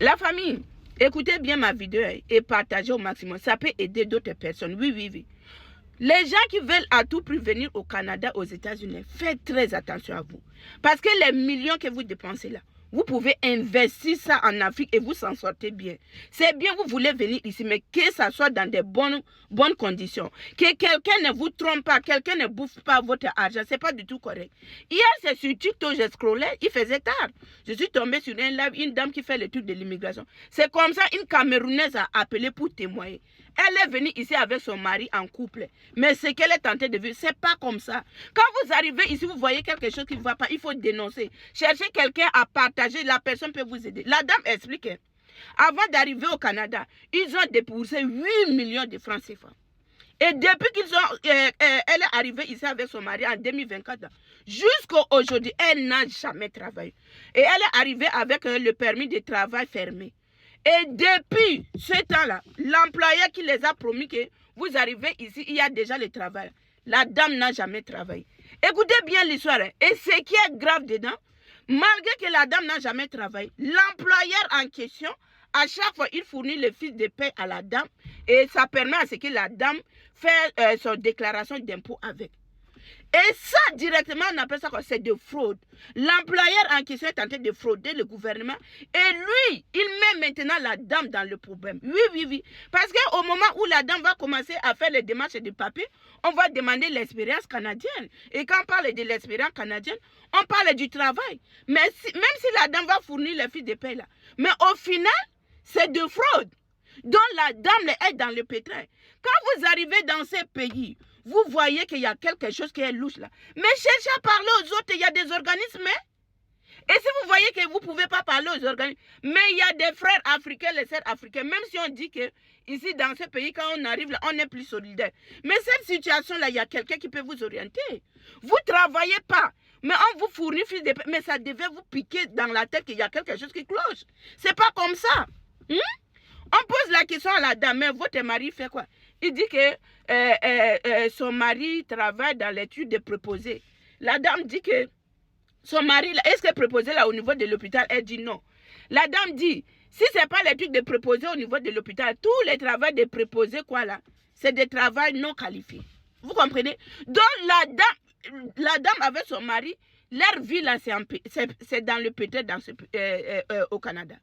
La famille, écoutez bien ma vidéo et partagez au maximum. Ça peut aider d'autres personnes. Oui, oui, oui. Les gens qui veulent à tout prix venir au Canada, aux États-Unis, faites très attention à vous. Parce que les millions que vous dépensez là, vous pouvez investir ça en Afrique et vous s'en sortez bien. C'est bien, vous voulez venir ici, mais que ça soit dans des bonnes conditions. Que quelqu'un ne vous trompe pas, quelqu'un ne bouffe pas votre argent. Ce n'est pas du tout correct. Hier, c'est sur TikTok, je scrollais, il faisait tard. Je suis tombée sur un live, une dame qui fait l'étude de l'immigration. C'est comme ça, une Camerounaise a appelé pour témoigner. Elle est venue ici avec son mari en couple. Mais ce qu'elle est tentée de vivre, ce n'est pas comme ça. Quand vous arrivez ici, vous voyez quelque chose qui ne va pas, il faut dénoncer. Cherchez quelqu'un à partager, la personne peut vous aider. La dame explique. Avant d'arriver au Canada, ils ont dépensé 8 millions de francs CFA. Et depuis elle est arrivée ici avec son mari en 2024, jusqu'à aujourd'hui, elle n'a jamais travaillé. Et elle est arrivée avec le permis de travail fermé. Et depuis ce temps-là, l'employeur qui les a promis que vous arrivez ici, il y a déjà le travail. La dame n'a jamais travaillé. Écoutez bien l'histoire. Et ce qui est grave dedans, malgré que la dame n'a jamais travaillé, l'employeur en question, à chaque fois, il fournit le fiche de paie à la dame et ça permet à ce que la dame fait son déclaration d'impôt avec. Et ça, directement, on appelle ça quoi? C'est de fraude. L'employeur en question est en train de frauder le gouvernement. Et lui, il met maintenant la dame dans le problème. Oui, oui, oui. Parce qu'au moment où la dame va commencer à faire les démarches de papier, on va demander l'expérience canadienne. Et quand on parle de l'expérience canadienne, on parle du travail. Mais même si la dame va fournir les fiches de paie là, mais au final, c'est de fraude. Donc la dame est dans le pétrin. Quand vous arrivez dans ces pays, vous voyez qu'il y a quelque chose qui est louche là. Mais cherchez à parler aux autres, il y a des organismes. Et si vous voyez que vous ne pouvez pas parler aux organismes, mais il y a des frères africains, les sœurs africains, même si on dit que ici dans ce pays, quand on arrive là, on est plus solidaire. Mais cette situation-là, il y a quelqu'un qui peut vous orienter. Vous ne travaillez pas, mais on vous fournit mais ça devait vous piquer dans la tête qu'il y a quelque chose qui cloche. C'est pas comme ça. On pose la question à la dame, mais votre mari fait quoi? Il dit que son mari travaille dans l'étude des préposés. La dame dit que son mari, est-ce que préposé là au niveau de l'hôpital? Elle dit non. La dame dit, si ce n'est pas l'étude des préposés au niveau de l'hôpital, tous les travaux des préposés, quoi là, c'est des travaux non qualifiés. Vous comprenez? Donc la dame avec son mari, leur vie là, c'est dans le pétrin au Canada.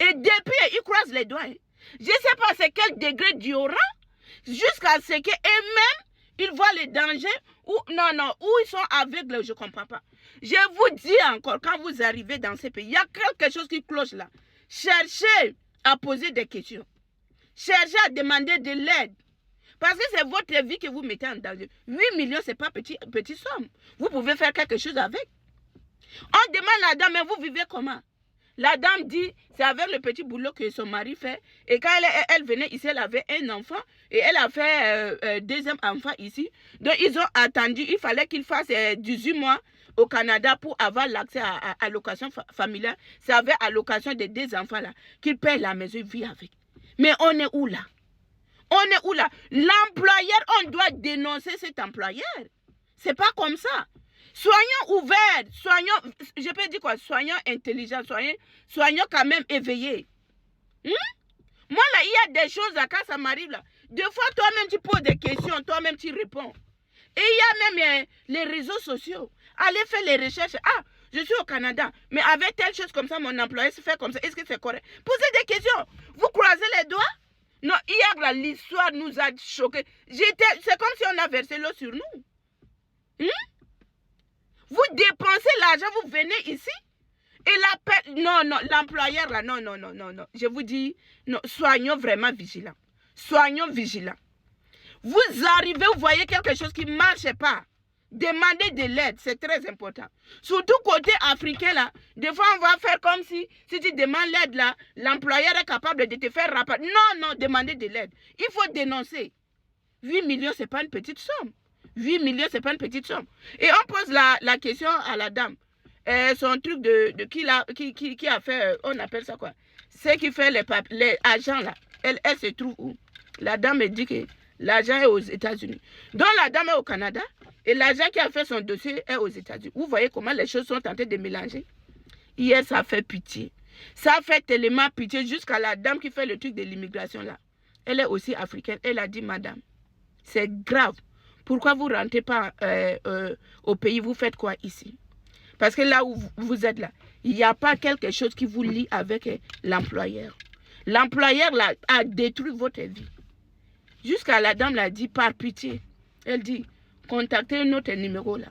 Et depuis, ils croisent les doigts. Je ne sais pas c'est quel degré d'ignorance jusqu'à ce qu'eux-mêmes, ils voient les dangers ou ils sont aveugles, je ne comprends pas. Je vous dis encore, quand vous arrivez dans ces pays, il y a quelque chose qui cloche là. Cherchez à poser des questions. Cherchez à demander de l'aide. Parce que c'est votre vie que vous mettez en danger. 8 millions, ce n'est pas petite somme. Vous pouvez faire quelque chose avec. On demande à la dame, mais vous vivez comment? La dame dit, c'est avec le petit boulot que son mari fait. Et quand elle venait ici, elle avait un enfant. Et elle a fait deuxième enfant ici. Donc, ils ont attendu. Il fallait qu'il fasse 18 mois au Canada pour avoir l'accès à allocation familiale. C'est avec allocation des 2 enfants là qu'il paye la maison, il vit avec. Mais on est où là? On est où là? L'employeur, on doit dénoncer cet employeur. C'est pas comme ça. Soyons ouverts, soyons, je peux dire quoi, soyons intelligents, soyons quand même éveillés. Moi là, il y a des choses là, quand ça m'arrive là, des fois toi-même tu poses des questions, toi-même tu réponds. Et il y a même les réseaux sociaux. Allez faire les recherches. Ah, je suis au Canada, mais avec telle chose comme ça, mon employeur se fait comme ça, est-ce que c'est correct? Posez des questions. Vous croisez les doigts? Non, hier là, l'histoire nous a choqués. C'est comme si on a versé l'eau sur nous. Vous dépensez l'argent, vous venez ici et l'employeur là, non. Je vous dis, non, soyons vraiment vigilants. Soyons vigilants. Vous arrivez, vous voyez quelque chose qui ne marche pas. Demandez de l'aide, c'est très important. Surtout côté africain là, des fois on va faire comme si tu demandes l'aide là, l'employeur est capable de te faire rapport. Non, demandez de l'aide. Il faut dénoncer. 8 millions, ce n'est pas une petite somme. 8 millions, ce n'est pas une petite somme. Et on pose la question à la dame. Son truc qui a fait, on appelle ça quoi? C'est qui fait les agents là. Elle se trouve où? La dame me dit que l'agent est aux États-Unis. Donc la dame est au Canada et l'agent qui a fait son dossier est aux États-Unis. Vous voyez comment les choses sont en train de mélanger? Hier, ça fait pitié. Ça fait tellement pitié jusqu'à la dame qui fait le truc de l'immigration là. Elle est aussi africaine. Elle a dit, madame, c'est grave. Pourquoi vous ne rentrez pas au pays? Vous faites quoi ici? Parce que là où vous êtes là, il n'y a pas quelque chose qui vous lie avec l'employeur. L'employeur là a détruit votre vie. Jusqu'à la dame l'a dit, par pitié. Elle dit, contactez notre numéro là.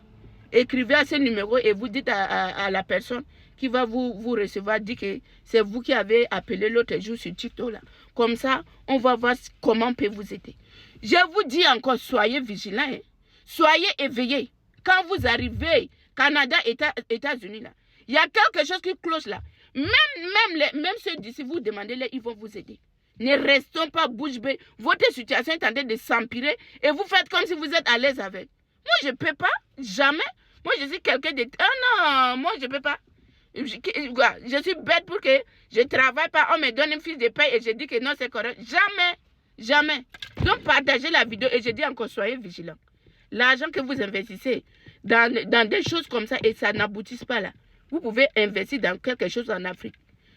Écrivez à ce numéro et vous dites à la personne qui va vous recevoir, dit que c'est vous qui avez appelé l'autre jour sur TikTok là. Comme ça, on va voir comment on peut vous aider. Je vous dis encore, soyez vigilants. Hein. Soyez éveillés. Quand vous arrivez, Canada, États-Unis là, il y a quelque chose qui cloche là. Même ceux d'ici, vous demandez-les, ils vont vous aider. Ne restons pas bouche bée. Votre situation est en train de s'empirer et vous faites comme si vous êtes à l'aise avec. Moi, je ne peux pas. Jamais. Moi, je suis quelqu'un de... Ah non, moi, je ne peux pas. Je suis bête pour que je ne travaille pas. On me donne une fiche de paie et je dis que non, c'est correct. Jamais. Jamais. Donc, partagez la vidéo et je dis encore, soyez vigilants. L'argent que vous investissez dans des choses comme ça et ça n'aboutisse pas là, vous pouvez investir dans quelque chose en Afrique.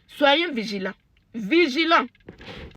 Soyez vigilants. Vigilants.